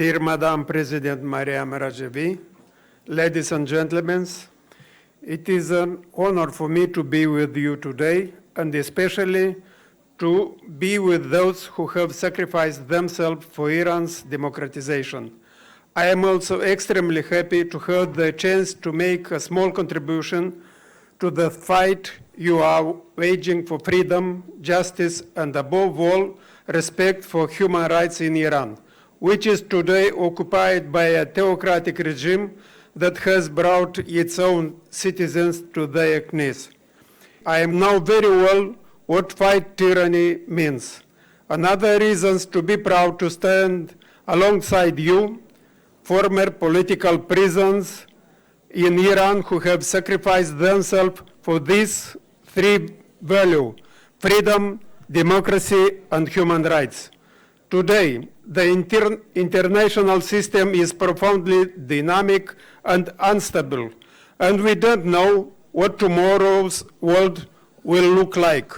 Dear Madam President Mariam Rajavi, ladies and gentlemen, it is an honor for me to be with you today, and especially to be with those who have sacrificed themselves for Iran's democratization. I am also extremely happy to have the chance to make a small contribution to the fight you are waging for freedom, justice, and above all, respect for human rights in Iran, which is today occupied by a theocratic regime that has brought its own citizens to their knees. I know very well what fight tyranny means. Another reason to be proud to stand alongside you, former political prisoners in Iran who have sacrificed themselves for these three values: freedom, democracy, and human rights. Today, the international system is profoundly dynamic and unstable, and we don't know what tomorrow's world will look like.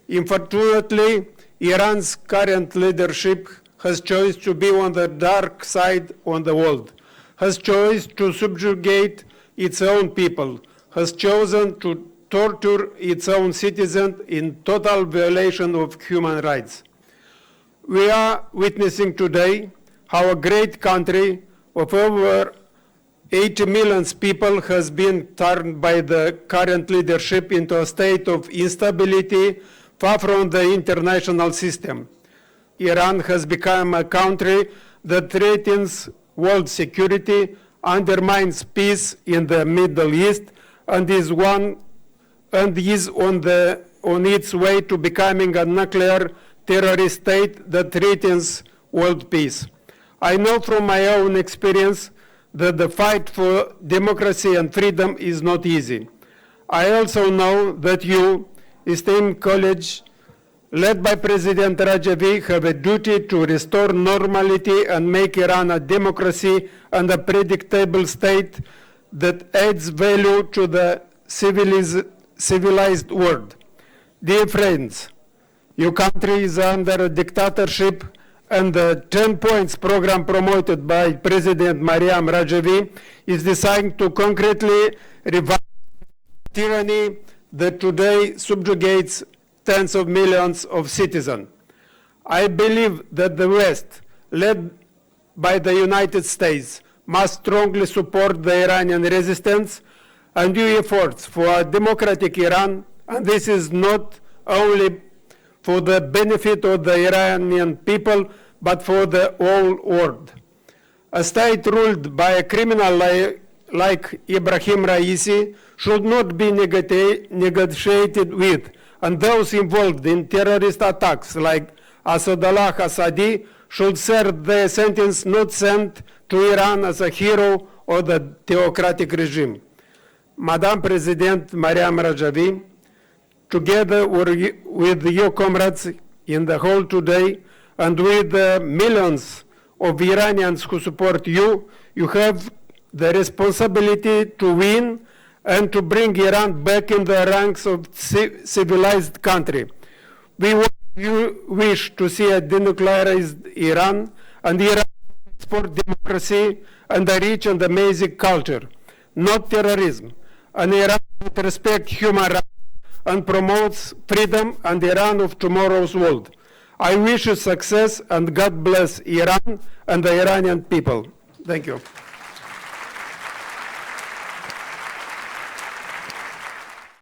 Unfortunately, Iran's current leadership has chosen to be on the dark side of the world, has chosen to subjugate its own people, has chosen to torture its own citizens in total violation of human rights. We are witnessing today how a great country of over 80 million people has been turned by the current leadership into a state of instability far from the international system. Iran has become a country that threatens world security, undermines peace in the Middle East, and is on its way to becoming a nuclear terrorist state that threatens world peace. I know from my own experience that the fight for democracy and freedom is not easy. I also know that you, esteemed colleagues, led by President Rajavi, have a duty to restore normality and make Iran a democracy and a predictable state that adds value to the civilized world. Dear friends, your country is under a dictatorship, and the 10 points program promoted by President Mariam Rajavi is designed to concretely revive tyranny that today subjugates tens of millions of citizens. I believe that the West, led by the United States, must strongly support the Iranian resistance and new efforts for a democratic Iran, and this is not only for the benefit of the Iranian people, but for the whole world. A state ruled by a criminal like Ibrahim Raisi should not be negotiated with, and those involved in terrorist attacks like Asadullah Assadi should serve their sentence not sent to Iran as a hero of the theocratic regime. Madam President Mariam Rajavi, together with your comrades in the hall today and with the millions of Iranians who support you, you have the responsibility to win and to bring Iran back in the ranks of civilized country. We wish to see a denuclearized Iran, and Iran for democracy and a rich and amazing culture, not terrorism. An Iran that respects human rights and promotes freedom and Iran of tomorrow's world. I wish you success, and God bless Iran and the Iranian people. Thank you.